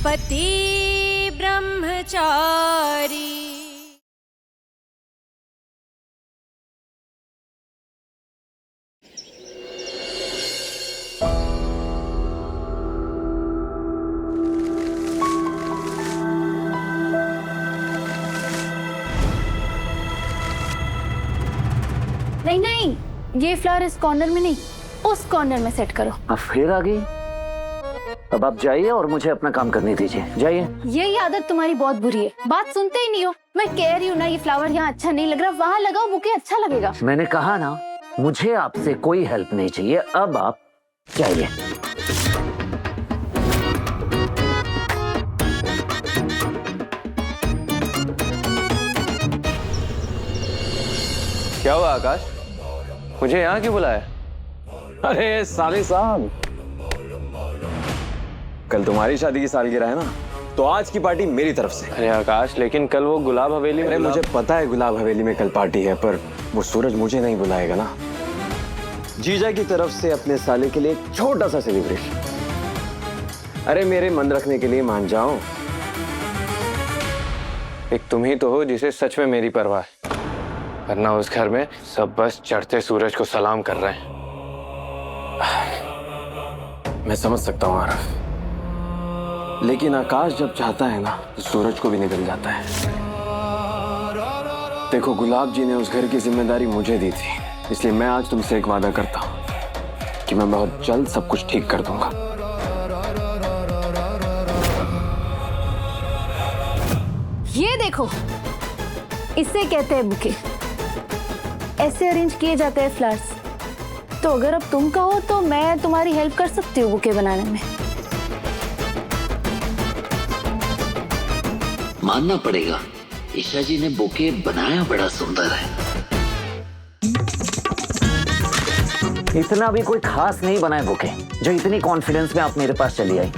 पति ब्रह्मचारी। नहीं नहीं, ये फ्लावर इस कॉर्नर में नहीं, उस कॉर्नर में सेट करो। अब फिर आ गई। अब आप जाइए और मुझे अपना काम करने दीजिए, जाइए। यही आदत तुम्हारी बहुत बुरी है, बात सुनते ही नहीं हो। मैं कह रही हूँ ना, ये फ्लावर यहाँ अच्छा नहीं लग रहा, वहाँ लगाओ, बुके अच्छा लगेगा। मैंने कहा ना, मुझे आपसे कोई हेल्प नहीं चाहिए, अब आप जाइए। क्या हुआ आकाश, मुझे यहाँ क्यों बुलाया? अरे साले साहब, कल तुम्हारी शादी की सालगिरह है ना, तो आज की पार्टी मेरी तरफ से। अरे आकाश, लेकिन कल वो गुलाब हवेली में। अरे मुझे पता है गुलाब हवेली में कल पार्टी है, पर वो सूरज मुझे नहीं बुलाएगा ना। जीजा की तरफ से अपने साले के लिए एक छोटा सा सेलिब्रेशन। अरे मेरे मन रखने के लिए मान जाओ। एक तुम ही तो हो जिसे सच में मेरी परवाह है, वरना उस घर में सब बस चढ़ते सूरज को सलाम कर रहे हैं। मैं समझ सकता हूँ आरफ, लेकिन आकाश जब चाहता है ना तो सूरज को भी निकल जाता है। देखो, गुलाब जी ने उस घर की जिम्मेदारी मुझे दी थी, इसलिए मैं आज तुमसे एक वादा करता हूँ कि मैं बहुत जल्द सब कुछ ठीक कर दूंगा। ये देखो, इसे कहते हैं बुके। ऐसे अरेंज किए जाते हैं फ्लावर्स। तो अगर अब तुम कहो तो मैं तुम्हारी हेल्प कर सकती हूँ बुके बनाने में। मानना पड़ेगा, ईशा जी ने बुके बनाया बड़ा सुंदर है। इतना भी कोई खास नहीं बना है बुके, जो इतनी कॉन्फिडेंस में आप मेरे पास चली आई।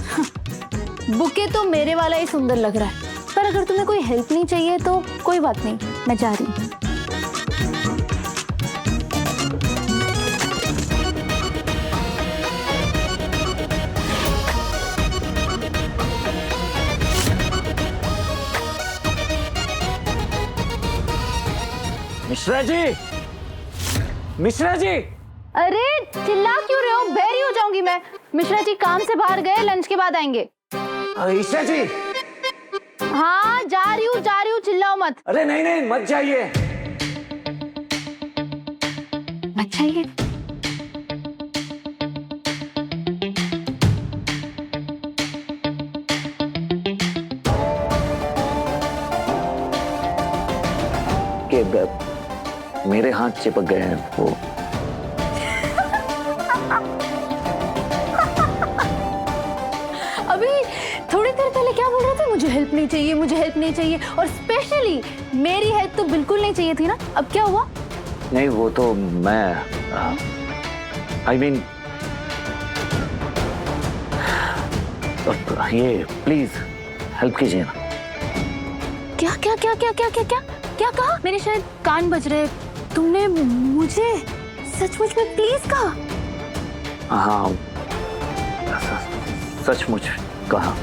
बुके तो मेरे वाला ही सुंदर लग रहा है, पर अगर तुम्हें कोई हेल्प नहीं चाहिए तो कोई बात नहीं, मैं जा रही हूँ। मिश्रा जी, मिश्रा जी। अरे चिल्ला क्यों रहे हो? बहरी हो जाऊंगी मैं। मिश्रा जी काम से बाहर गए, लंच के बाद आएंगे। ईशा जी। हाँ जा रही हूँ, चिल्लाओ मत। अरे नहीं नहीं, मत जाइए। अच्छा ये कि मेरे हाथ चिपक गए हैं वो। अभी थोड़ी देर पहले क्या बोल रहे थे? मुझे हेल्प नहीं चाहिए, मुझे हेल्प नहीं चाहिए, और स्पेशली मेरी हेल्प तो बिल्कुल नहीं चाहिए थी ना। अब क्या हुआ? नहीं वो तो मैं I mean, ये प्लीज हेल्प कीजिए ना। क्या क्या क्या क्या क्या क्या क्या क्या कहा? मेरे शायद कान बज रहे। तुमने मुझे सचमुच में प्लीज कहा? हाँ, सचमुच कहा।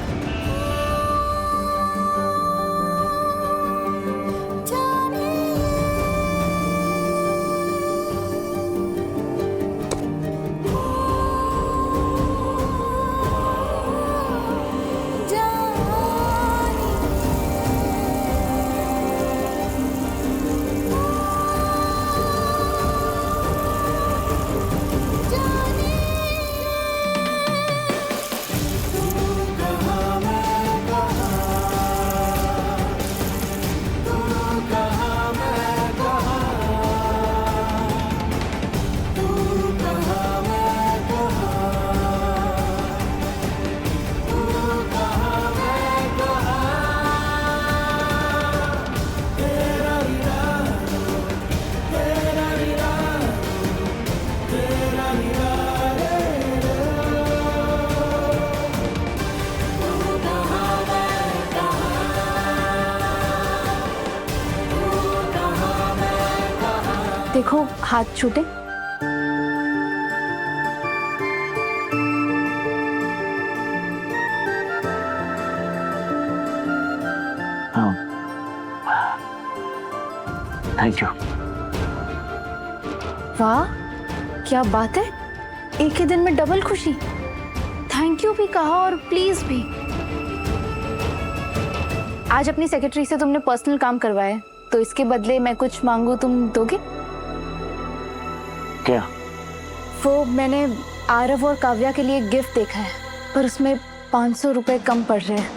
देखो हाथ छूटे। Thank you. वाह, क्या बात है, एक ही दिन में डबल खुशी। थैंक यू भी कहा और प्लीज भी। आज अपनी सेक्रेटरी से तुमने पर्सनल काम करवाया, तो इसके बदले मैं कुछ मांगू, तुम दोगे? क्या? वो मैंने आरव और काव्या के लिए गिफ्ट देखा है, पर उसमें 500 रुपए कम पड़ रहे हैं।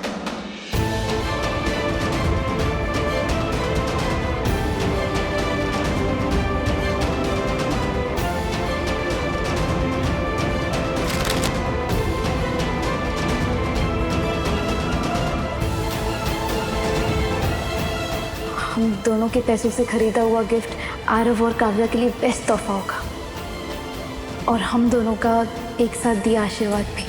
हम दोनों के पैसों से खरीदा हुआ गिफ्ट आरव और काव्या के लिए बेस्ट तोहफा होगा, और हम दोनों का एक साथ दिया आशीर्वाद भी।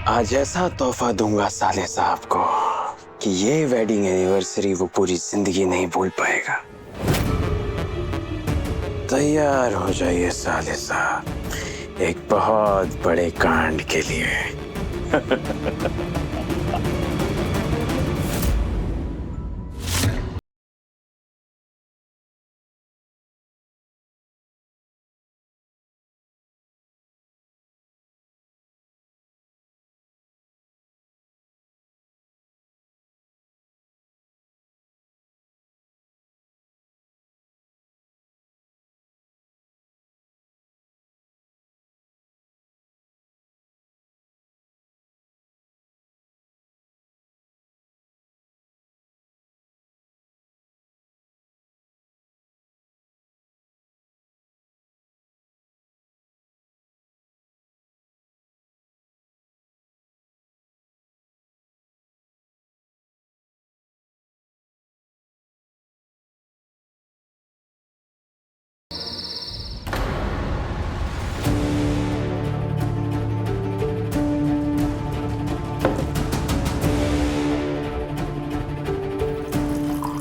आज ऐसा तोहफा दूंगा साले साहब को कि ये वेडिंग एनिवर्सरी वो पूरी जिंदगी नहीं भूल पाएगा। तैयार हो जाइए साले साहब, एक बहुत बड़े कांड के लिए।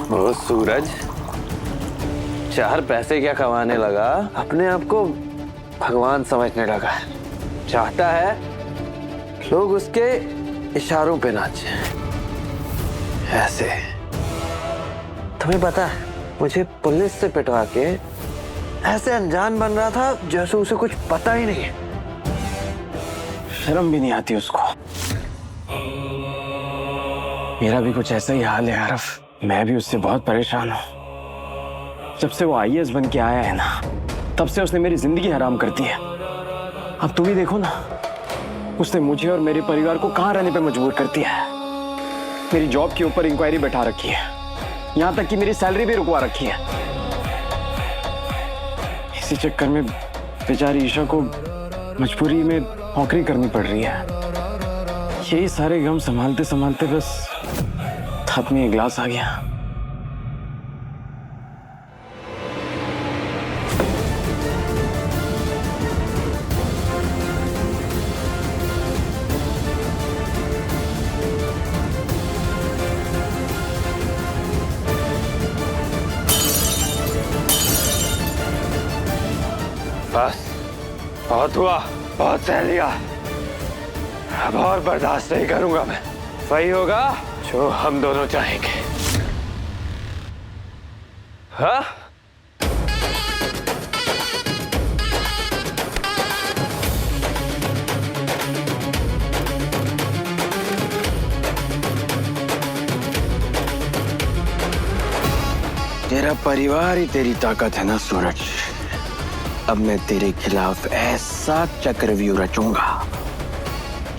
वो सूरज 4 पैसे क्या कमाने लगा, अपने आप को भगवान समझने लगा। चाहता है लोग उसके इशारों पे नाचे। ऐसे तुम्हें पता है, मुझे पुलिस से पिटवा के ऐसे अनजान बन रहा था जैसे उसे कुछ पता ही नहीं है। शर्म भी नहीं आती उसको। मेरा भी कुछ ऐसा ही हाल है आरफ, मैं भी उससे बहुत परेशान हूं। जब से वो आईएएस बन के आया है ना, तब से उसने मेरी जिंदगी हराम कर दी है। अब तुम ही देखो ना, उसने मुझे और मेरे परिवार को कहां रहने पे मजबूर कर दिया है। मेरी जॉब के ऊपर इंक्वायरी बैठा रखी है, यहां तक कि मेरी सैलरी भी रुकवा रखी है। इसी चक्कर में बेचारी ईशा को मजबूरी में नौकरी करनी पड़ रही है। यही सारे गम संभालते संभालते बस हाथ में एक गिलास आ गया। बस बहुत हुआ, बहुत सह लिया। अब और बर्दाश्त नहीं करूंगा मैं। वही होगा जो हम दोनों चाहेंगे। हाँ? तेरा परिवार ही तेरी ताकत है ना सूरज। अब मैं तेरे खिलाफ ऐसा चक्रव्यूह रचूंगा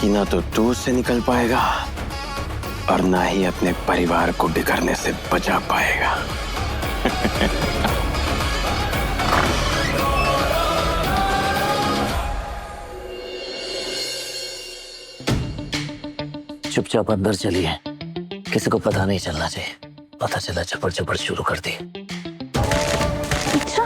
कि ना तो तू उससे निकल पाएगा और ना ही अपने परिवार को बिगड़ने से बचा पाएगा। चुपचाप अंदर चलिए, किसी को पता नहीं चलना चाहिए। पता चला चपड़ चपड़ शुरू कर दी। अच्छा,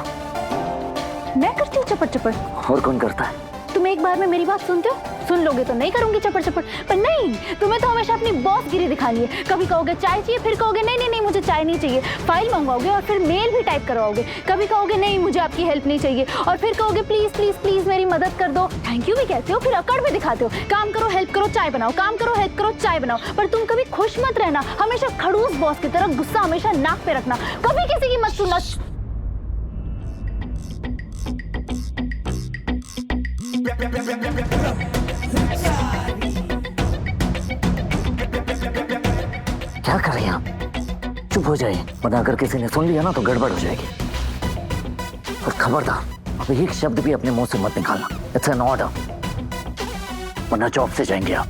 मैं करती हूँ चपड़ चपड़? और कौन करता है? तुम्हें एक बार में मेरी बात सुनते हो? सुन लोगे तो नहीं करूंगी चपड़ चपड़, पर नहीं, तुम्हें तो हमेशा अपनी बॉस गिरी दिखानी है। कभी कहोगे चाय चाहिए, फिर कहोगे नहीं नहीं नहीं मुझे चाय नहीं चाहिए, फाइल मंगवाओगे और फिर मेल भी टाइप करवाओगे। कभी कहोगे नहीं मुझे आपकी हेल्प नहीं चाहिए, और फिर कहोगे प्लीज प्लीज प्लीज मेरी मदद कर दो। थैंक यू भी कहते हो, फिर अकड़ भी दिखाते हो। काम करो हेल्प करो चाय बनाओ, काम करो हेल्प करो चाय बनाओ, पर तुम कभी खुश मत रहना। हमेशा खड़ूस बॉस की तरह गुस्सा हमेशा नाक पे रखना, कभी किसी की मत सुनना। क्या कर रही हैं आप? चुप हो जाइए, वरना अगर किसी ने सुन लिया ना तो गड़बड़ हो जाएगी। और खबरदार अब एक शब्द भी अपने मुंह से मत निकालना। इट्स एन ऑर्डर, वरना जॉब से जाएंगे आप।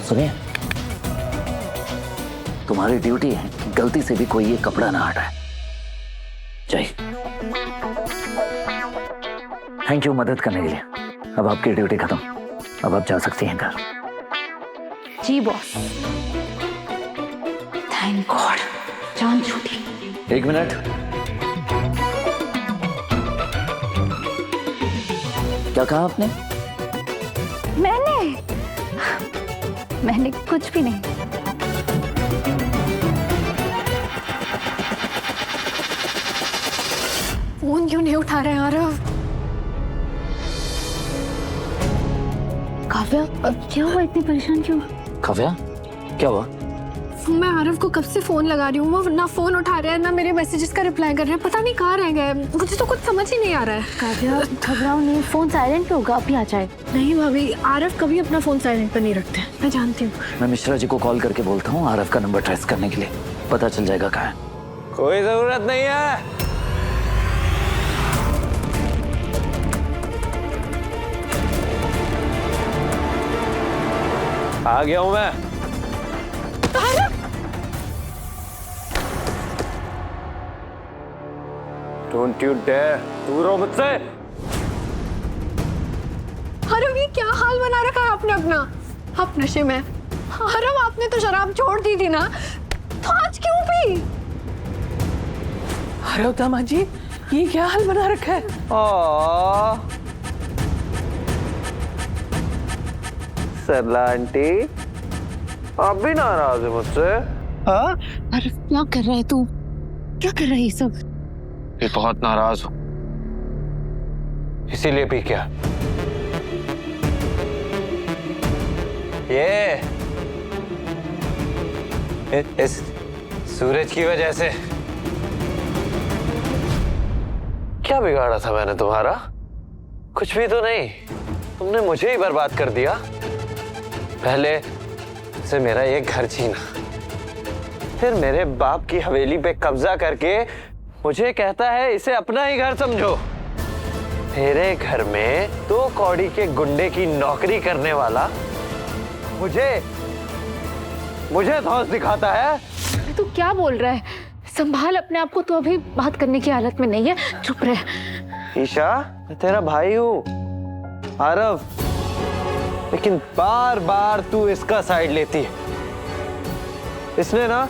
सुनिए, तुम्हारी ड्यूटी है कि गलती से भी कोई ये कपड़ा ना हटाए। चाहिए। थैंक यू मदद करने के लिए। अब आपकी ड्यूटी खत्म, अब आप जा सकती हैं घर। जी बॉस। थैंक गॉड, जान छूटी। एक मिनट, क्या कहा आपने? मैंने कुछ भी नहीं। फोन क्यों नहीं उठा रहे आरव? काव्या, अब क्या हुआ, इतनी परेशान क्यों? काव्या, क्या हुआ? मैं आरव को कब से फोन लगा रही हूँ, वो ना फोन उठा रहा है ना मेरे मैसेजेस का रिप्लाई कर रहे हैं। पता नहीं कहाँ रह गए, मुझे तो कुछ समझ ही नहीं आ रहा है। काव्या घबराओ नहीं, फोन साइलेंट पे होगा, अभी आ जाए। नहीं भाभी, आरव कभी अपना फोन साइलेंट पर नहीं रखते, मैं जानती हूँ। मैं मिश्रा जी को कॉल करके बोलता हूँ आरव का नंबर ट्रेस करने के लिए, पता चल जाएगा कहाँ है। कोई जरूरत नहीं है। आ गया हूं मैं। डोंट यू डेयर, दूर हो मुझसे। आरव ये क्या हाल बना रखा है आपने अपना? आप नशे में। आरव आपने तो शराब छोड़ दी थी ना, तो आज क्यों पी? अरे दामाद जी, ये क्या हाल बना रखा है? सरला आंटी, आप भी नाराज है मुझसे? हाँ? आरव क्या कर रहा है तू? क्या कर रहा है ये सब? मैं बहुत नाराज हूं, इसीलिए भी क्या इस सूरज की वजह से। क्या बिगाड़ा था मैंने तुम्हारा? कुछ भी तो नहीं, तुमने मुझे ही बर्बाद कर दिया। पहले से मेरा ये घर छीना, फिर मेरे बाप की हवेली पे कब्जा करके मुझे कहता है इसे अपना ही घर समझो। तेरे घर में 2 कौड़ी के गुंडे की नौकरी करने वाला मुझे धौंस दिखाता है। तू क्या बोल रहा है? संभाल अपने आप को, तो अभी बात करने की हालत में नहीं है, चुप रह। ईशा, मैं तेरा भाई हूँ आरव, लेकिन बार बार तू इसका साइड लेती है। इसने ना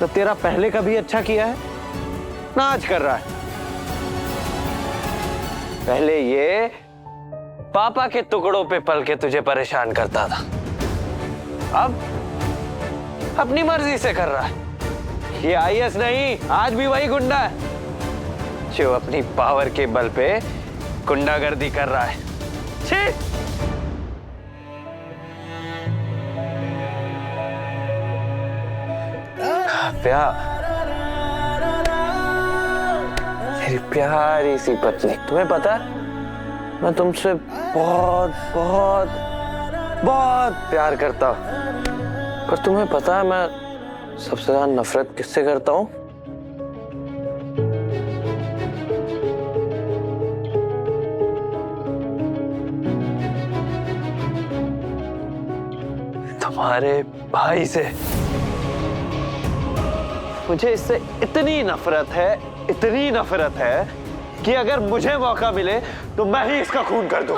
तेरा पहले कभी अच्छा किया है ना आज कर रहा है। पहले ये पापा के टुकड़ों पे पल के तुझे परेशान करता था, अब अपनी मर्जी से कर रहा है। ये आईएएस नहीं, आज भी वही गुंडा है जो अपनी पावर के बल पे गुंडागर्दी कर रहा है। छी! काव्या, मेरी प्यारी सी पत्नी, तुम्हें पता है मैं तुमसे बहुत बहुत बहुत प्यार करता हूं, पर तुम्हें पता है मैं सबसे ज्यादा नफरत किससे करता हूं? तुम्हारे भाई से। मुझे इससे इतनी नफरत है कि अगर मुझे मौका मिले तो मैं ही इसका खून कर दूं।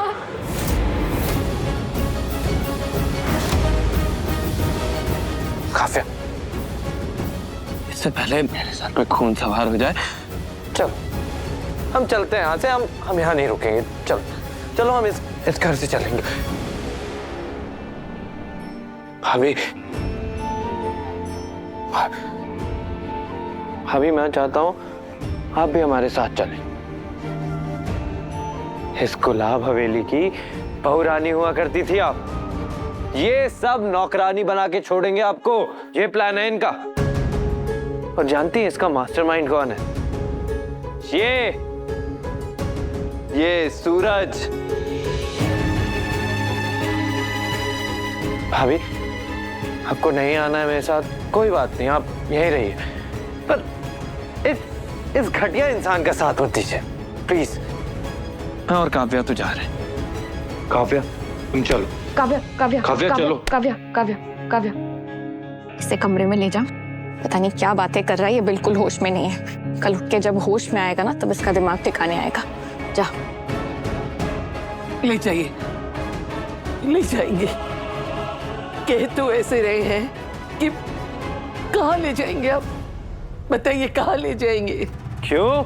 काफिया, इससे पहले मेरे सर पे खून सवार हो जाए, चल हम चलते हैं यहाँ से। हम यहाँ नहीं रुकेंगे। चलो हम इस घर से चलेंगे। भाभी मैं चाहता हूँ आप भी हमारे साथ चलें। इस गुलाब हवेली की बहू रानी हुआ करती थी आप। ये सब नौकरानी बना के छोड़ेंगे आपको। ये प्लान है इनका। और जानती हैं इसका मास्टरमाइंड कौन है? ये सूरज। भाभी आपको नहीं आना है मेरे साथ, कोई बात नहीं, आप यहीं रहिए। पर इस घटिया इंसान का साथ मत दीजिए प्लीज। मैं और काव्या तो जा रहे हैं। काव्या तुम चलो। काव्या चलो। काव्या इसे कमरे में ले जा। पता नहीं क्या बातें कर रहा है, ये बिल्कुल होश में नहीं है। कल उठ के जब होश में आएगा ना तब इसका दिमाग ठिकाने आएगा। जा। ले जाइए, ले जाएंगे। कह तो ऐसे रहे हैं कि कहाँ ले जाएंगे आप? बताइए कहाँ ले जाएंगे? क्यों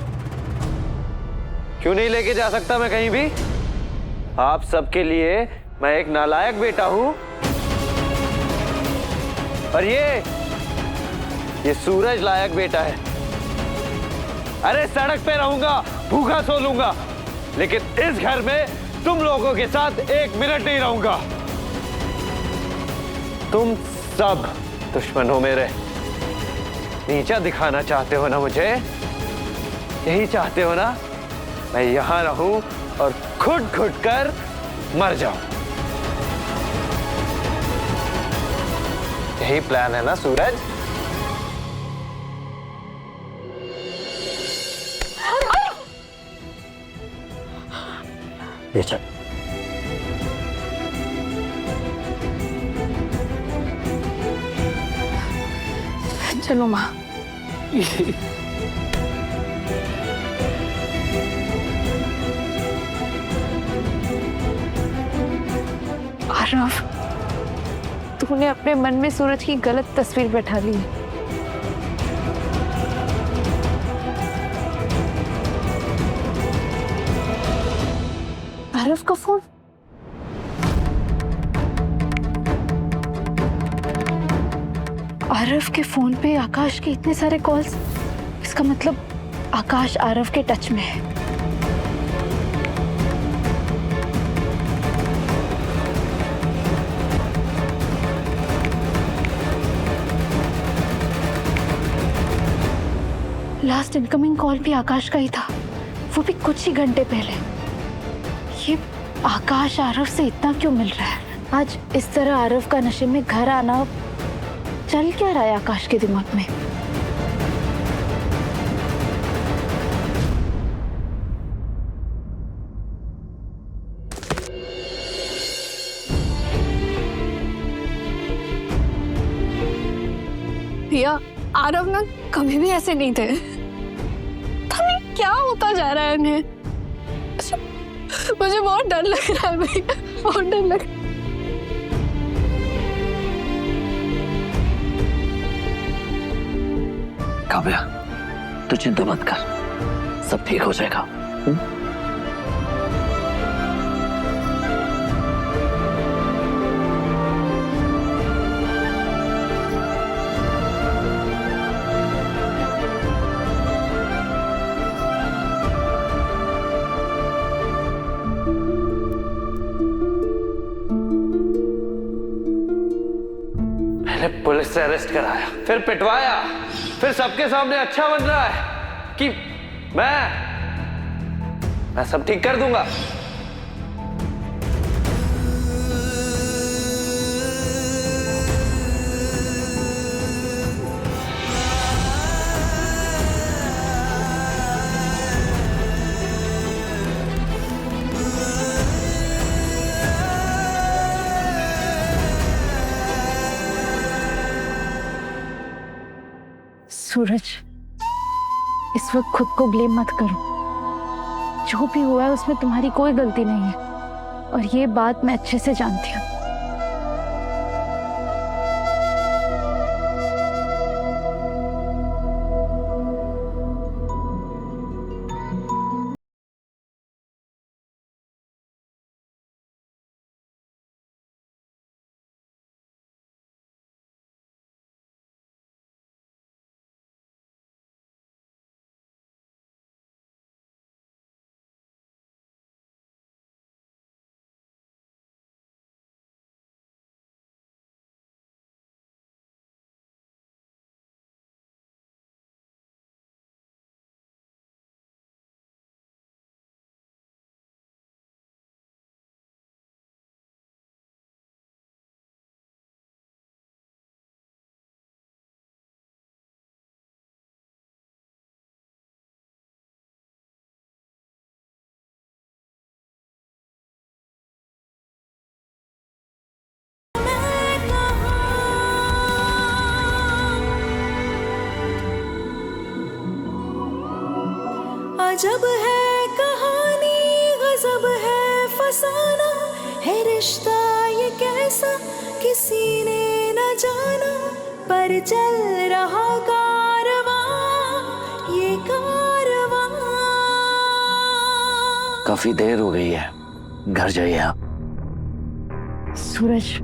नहीं लेके जा सकता मैं कहीं भी? आप सबके लिए मैं एक नालायक बेटा हूं। और ये सूरज लायक बेटा है। अरे सड़क पे रहूंगा, भूखा सो लूंगा, लेकिन इस घर में तुम लोगों के साथ एक मिनट नहीं रहूंगा। तुम सब दुश्मन हो मेरे। नीचा दिखाना चाहते हो ना मुझे? यही चाहते हो ना मैं यहां रहूं और खुद कर मर जाऊं? यही प्लान है ना सूरज? ये चल। चलो माँ। आरव, तूने अपने मन में सूरज की गलत तस्वीर बैठा ली। आरव का फोन। आरव के फोन पे आकाश के इतने सारे कॉल्स। इसका मतलब आकाश आरव के टच में है। लास्ट इनकमिंग कॉल भी आकाश का ही था, वो भी कुछ ही घंटे पहले। ये आकाश आरव से इतना क्यों मिल रहा है? आज इस तरह आरव का नशे में घर आना, चल क्या रहा है आकाश के दिमाग में? भैया, आरव ना कभी भी ऐसे नहीं थे। पता नहीं क्या होता जा रहा है इन्हें। मुझे बहुत डर लग रहा है भैया, बहुत डर लग। काव्या तू चिंता मत कर, सब ठीक हो जाएगा। पुलिस से अरेस्ट कराया, फिर पिटवाया, फिर सबके सामने अच्छा बन रहा है कि मैं सब ठीक कर दूंगा। सूरज, इस वक्त खुद को ब्लेम मत करो। जो भी हुआ है उसमें तुम्हारी कोई गलती नहीं है, और ये बात मैं अच्छे से जानती हूँ। अजब है कहानी, गजब है फसाना, है रिश्ता ये कैसा किसी ने न जाना, पर चल रहा कारवां, ये कारवां। काफी देर हो गई है, घर जाइए आप। सूरज,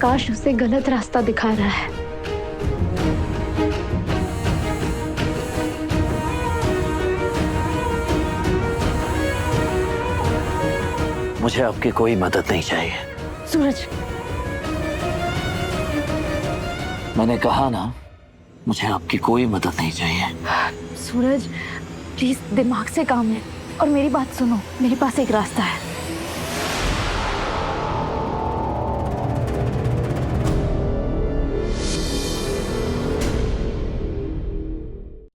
आकाश उसे गलत रास्ता दिखा रहा है। मुझे आपकी कोई मदद नहीं चाहिए। सूरज, मैंने कहा ना, मुझे आपकी कोई मदद नहीं चाहिए। सूरज प्लीज दिमाग से काम ले और मेरी बात सुनो। मेरे पास एक रास्ता है।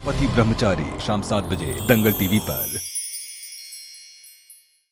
पति ब्रह्मचारी शाम 7 बजे दंगल टीवी पर।